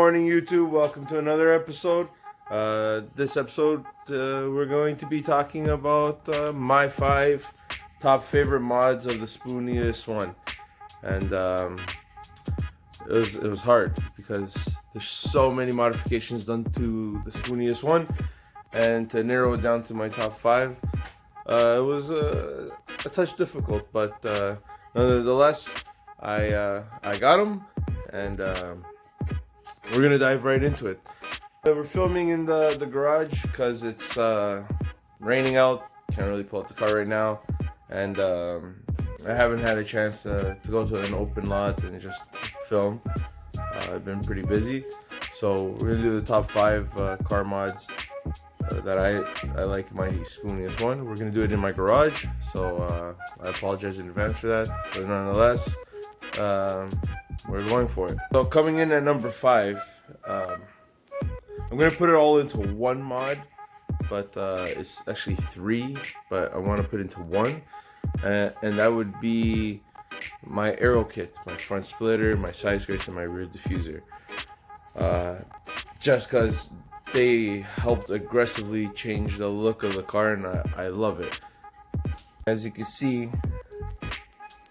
morning, YouTube. Welcome to another episode. This episode, we're going to be talking about my 5 top favorite mods of the spooniest one. And it was hard because there's so many modifications done to the spooniest one, and to narrow it down to my top 5, it was a touch difficult. But nonetheless, I got them, and we're gonna dive right into it. We're filming in the garage because it's raining out. Can't really pull out the car right now, and I haven't had a chance to go to an open lot and just film. I've been pretty busy, so we're gonna do the top 5 car mods that I like my spooniest one. We're gonna do it in my garage, so I apologize in advance for that, but nonetheless, we're going for it. So coming in at number 5, I'm gonna put it all into one mod, but it's actually 3, but I want to put it into one, and that would be my aero kit, my front splitter, my side skirts, and my rear diffuser. Just because they helped aggressively change the look of the car, and I love it. As you can see,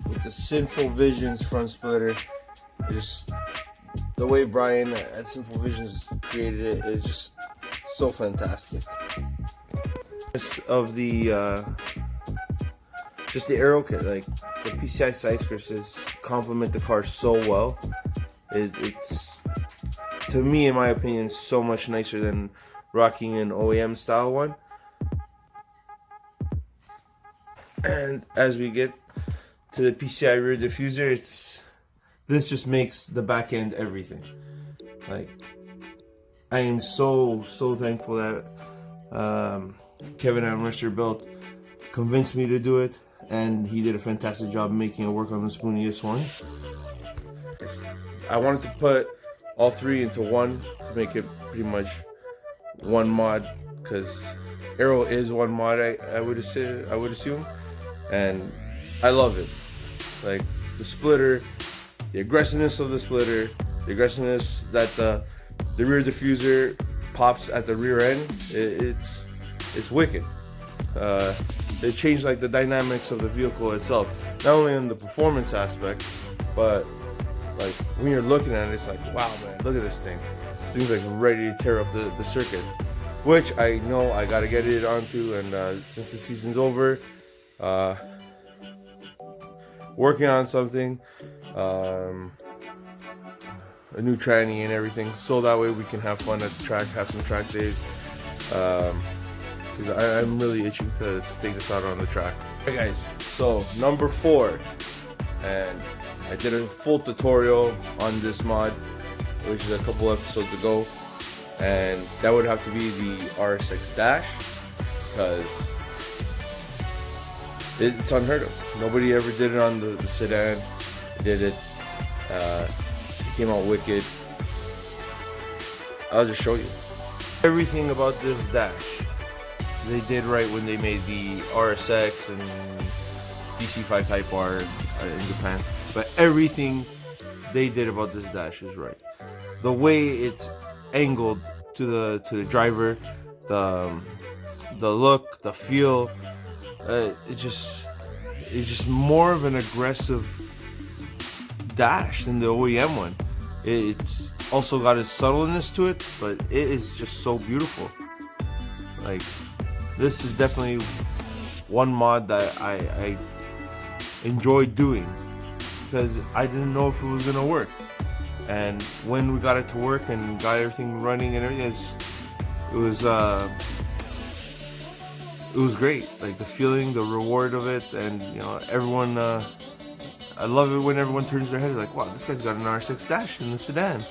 with the Sinful Visions front splitter, just the way Brian at Sinful Visions created it is just so fantastic. Of the just the aero kit, like the PCI side skirts, complement the car so well. It's, to me, in my opinion, so much nicer than rocking an OEM style one. And as we get to the PCI rear diffuser, this just makes the back end everything. Like, I am so thankful that Kevin at Mercer Built convinced me to do it, and he did a fantastic job making it work on the spooniest one. I wanted to put all 3 into one to make it pretty much one mod, because Aero is one mod, I would assume, and I love it. Like the splitter, the aggressiveness of the splitter, the aggressiveness that the rear diffuser pops at the rear end, it's wicked. It changed like the dynamics of the vehicle itself, not only in the performance aspect, but like when you're looking at it, it's like, wow, man, look at this thing. This thing's like ready to tear up the circuit, which I know I gotta get it onto. And since the season's over, working on something, a new tranny and everything, so that way we can have fun at the track, have some track days. Because I'm really itching to take this out on the track. Hey guys, so number 4, and I did a full tutorial on this mod, which is a couple episodes ago, and that would have to be the RSX Dash, because it's unheard of. Nobody ever did it on the sedan. Did it. It came out wicked. I'll just show you everything about this dash. They did right when they made the RSX and DC5 Type R in Japan, but everything they did about this dash is right. The way it's angled to the driver, the look, the feel, it's just more of an aggressive dash than the OEM one. It's also got its subtleness to it, but it is just so beautiful. Like, this is definitely one mod that I enjoyed doing, because I didn't know if it was gonna work. And when we got it to work and got everything running and everything, it was great. Like the feeling, the reward of it, and everyone. I love it when everyone turns their head like, wow, this guy's got an R6 dash in the sedan.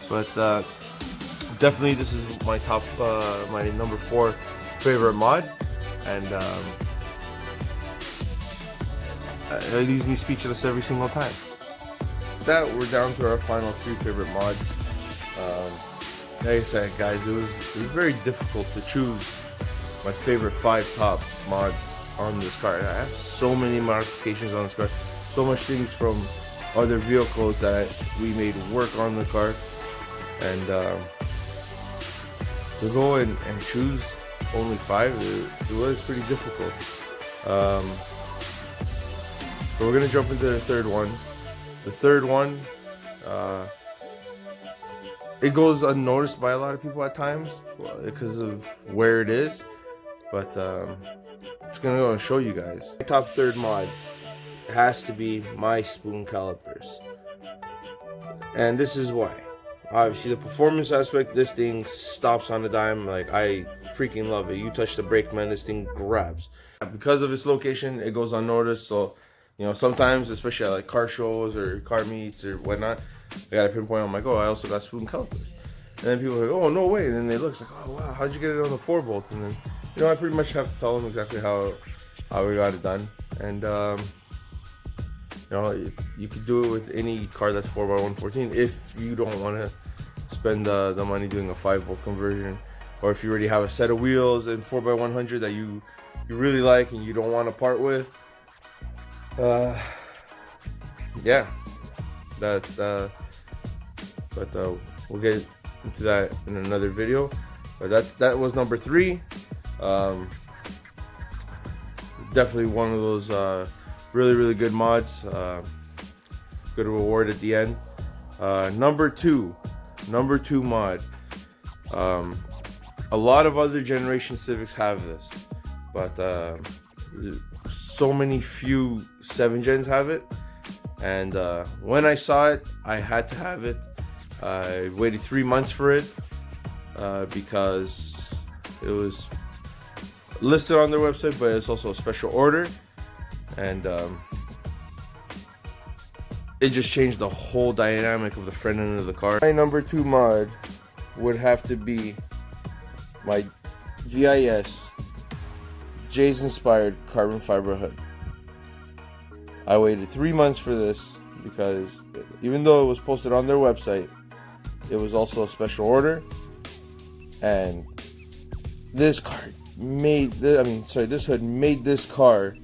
But definitely, this is my top, my number 4 favorite mod, and it leaves me speechless every single time. With that, we're down to our final 3 favorite mods. Like I said, guys, it was very difficult to choose my favorite 5 top mods on this car. I have so many modifications on this car, so much things from other vehicles that we made work on the car. and to go and choose only 5, it was pretty difficult. So we're gonna jump into the third one. The third one, it goes unnoticed by a lot of people at times because of where it is, but I'm just gonna go and show you guys. My top third mod has to be my spoon calipers, and this is why. Obviously, the performance aspect, this thing stops on a dime. Like, I freaking love it. You touch the brake, man, this thing grabs. Because of its location, it goes unnoticed. So, you know, sometimes, especially at like car shows or car meets or whatnot, I gotta pinpoint. I'm like, oh, I also got spoon calipers. And then people are like, oh, no way. And then they look, it's like, oh, wow, how'd you get it on the 4-bolt? And then, you know, I pretty much have to tell them exactly how we got it done. And, you know, you could do it with any car that's 4x114 if you don't want to spend the money doing a 5-bolt conversion, or if you already have a set of wheels and 4x100 that you really like and you don't want to part with. Yeah, but we'll get into that in another video. But that was number 3. Definitely one of those really good mods. Good reward at the end. Number two mod. A lot of other generation Civics have this, but so many few 7 gens have it. And when I saw it, I had to have it. I waited 3 months for it because it was listed on their website, but it's also a special order, and it just changed the whole dynamic of the front end of the car. My number 2 mod would have to be my VIS J's inspired carbon fiber hood. I waited 3 months for this because even though it was posted on their website, it was also a special order, and this hood made this car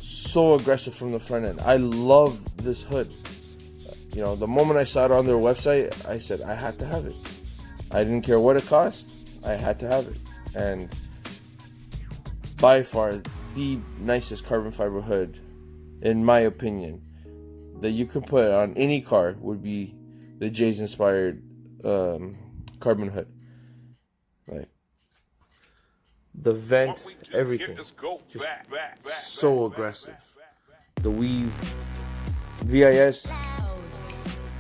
so aggressive from the front end. I love this hood. You know, the moment I saw it on their website, I said I had to have it. I didn't care what it cost, I had to have it. And by far the nicest carbon fiber hood, in my opinion, that you could put on any car would be the J's inspired carbon hood. Like, the vent, everything, just so aggressive. The weave, VIS,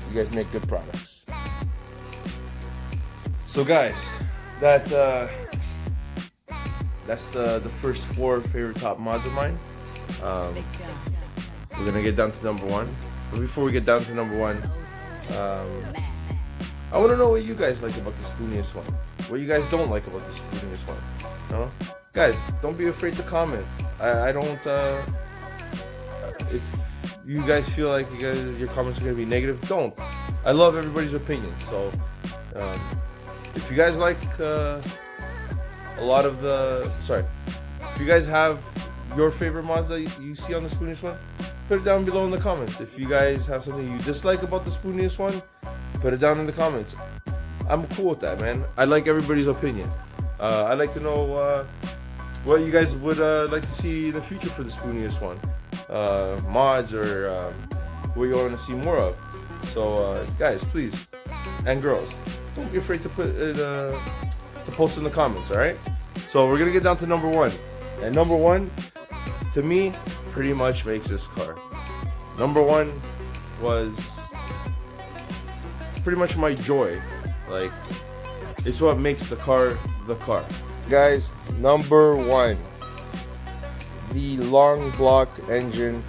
you guys make good products. So guys, that's the first 4 favorite top mods of mine. We're gonna get down to number 1, but before we get down to number 1, I want to know what you guys like about the spooniest one, what you guys don't like about the spooniest one. You know? Guys, don't be afraid to comment. I don't if you guys feel like your comments are gonna be negative, don't. I love everybody's opinion. So if you guys like a lot of if you guys have your favorite mods that you see on the spooniest one, put it down below in the comments. If you guys have something you dislike about the spooniest one, put it down in the comments. I'm cool with that, man. I like everybody's opinion. I'd like to know what you guys would like to see in the future for the spooniest one, mods, or what you want to see more of. So guys, please, and girls, don't be afraid to put it, to post in the comments. All right. So we're gonna get down to number 1, and number 1, to me, pretty much makes this car. Number 1 was pretty much my joy. Like, it's what makes the car the car. Guys, number 1, the long block engine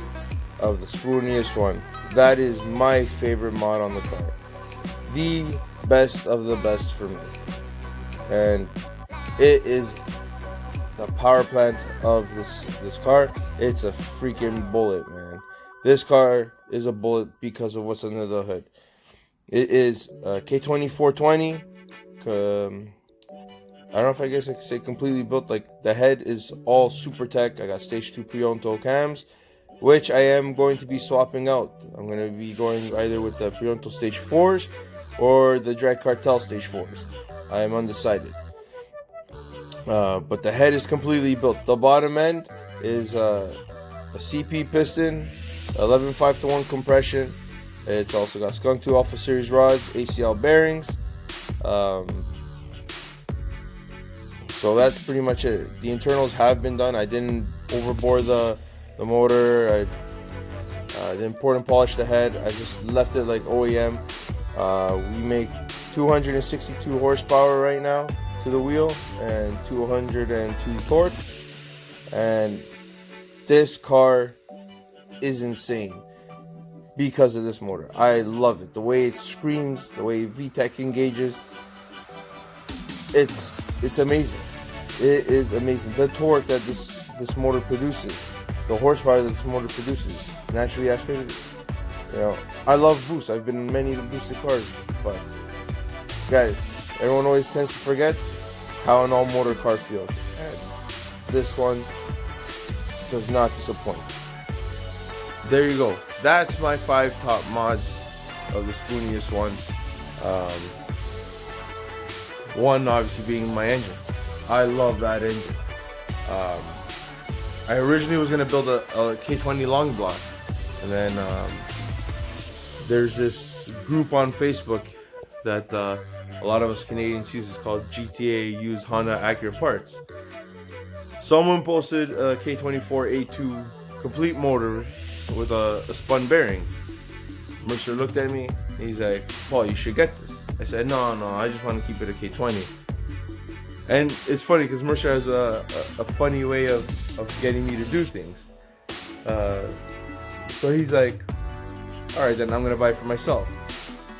of the spooniest one. That is my favorite mod on the car. The best of the best for me. And it is the power plant of this car. It's a freaking bullet, man. This car is a bullet because of what's under the hood. It is K2420. I don't know if I guess I could say completely built. Like, the head is all super tech. I got stage 2 Prionto cams, which I am going to be swapping out. I'm going to be going either with the Prionto stage 4s or the Drag Cartel Stage 4s. I am undecided. But the head is completely built. The bottom end is a CP piston, 11.5-to-1 compression. It's also got Skunk 2 Alpha Series rods, ACL bearings. So that's pretty much it. The internals have been done. I didn't overbore the motor. I didn't pour and polish the head. I just left it like OEM. We make 262 horsepower right now to the wheel and 202 torque. And this car is insane because of this motor. I love it. The way it screams, the way VTEC engages. It's amazing. It is amazing. The torque that this motor produces, the horsepower that this motor produces, naturally aspirated. You know, I love boost. I've been in many boosted cars, but guys, everyone always tends to forget how an all-motor car feels, and this one does not disappoint. There you go. That's my 5 top mods of the spooniest one. One obviously being my engine. I love that engine. I originally was gonna build a K20 long block, and then there's this group on Facebook that a lot of us Canadians use. It's called GTA Use Honda Accurate Parts. Someone posted a K24A2 complete motor with a spun bearing. Mercer looked at me and he's like, "Paul, you should get this." I said, no, I just want to keep it a K20. And it's funny because Mercer has a funny way of getting me to do things. So he's like, alright, then I'm going to buy it for myself.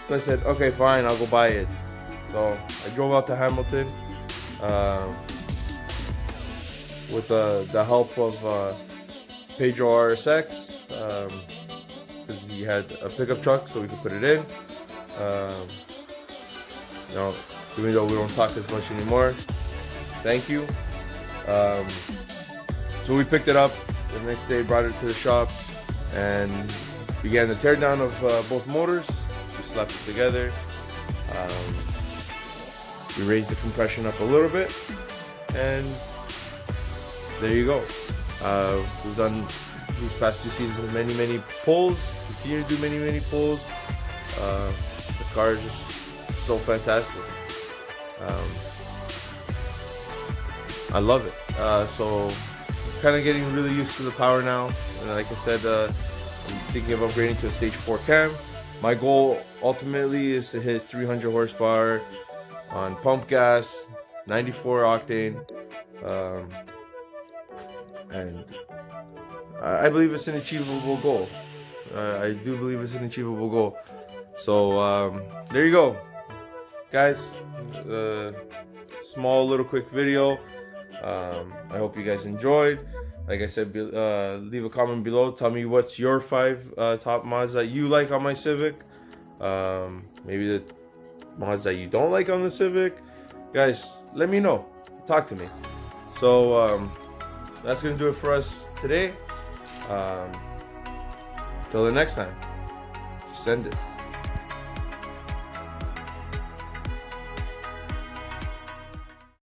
So I said, okay, fine, I'll go buy it. So I drove out to Hamilton with the help of Pedro RSX, because he had a pickup truck so we could put it in. Even though we don't talk as much anymore, thank you. So we picked it up the next day, brought it to the shop, and began the teardown of both motors. We slapped it together. We raised the compression up a little bit, and there you go. We've done these past 2 seasons many pulls, continue to do many pulls. The car is just so fantastic. I love it. So kind of getting really used to the power now, and like I said, I'm thinking of upgrading to a stage 4 cam. My goal ultimately is to hit 300 horsepower on pump gas, 94 octane, and I believe it's an achievable goal. I do believe it's an achievable goal. So there you go, guys. Small little quick video. I hope you guys enjoyed. Like I said, leave a comment below. Tell me what's your 5 top mods that you like on my Civic. Maybe the mods that you don't like on the Civic. Guys, let me know. Talk to me. So that's gonna do it for us today. Till the next time, just send it.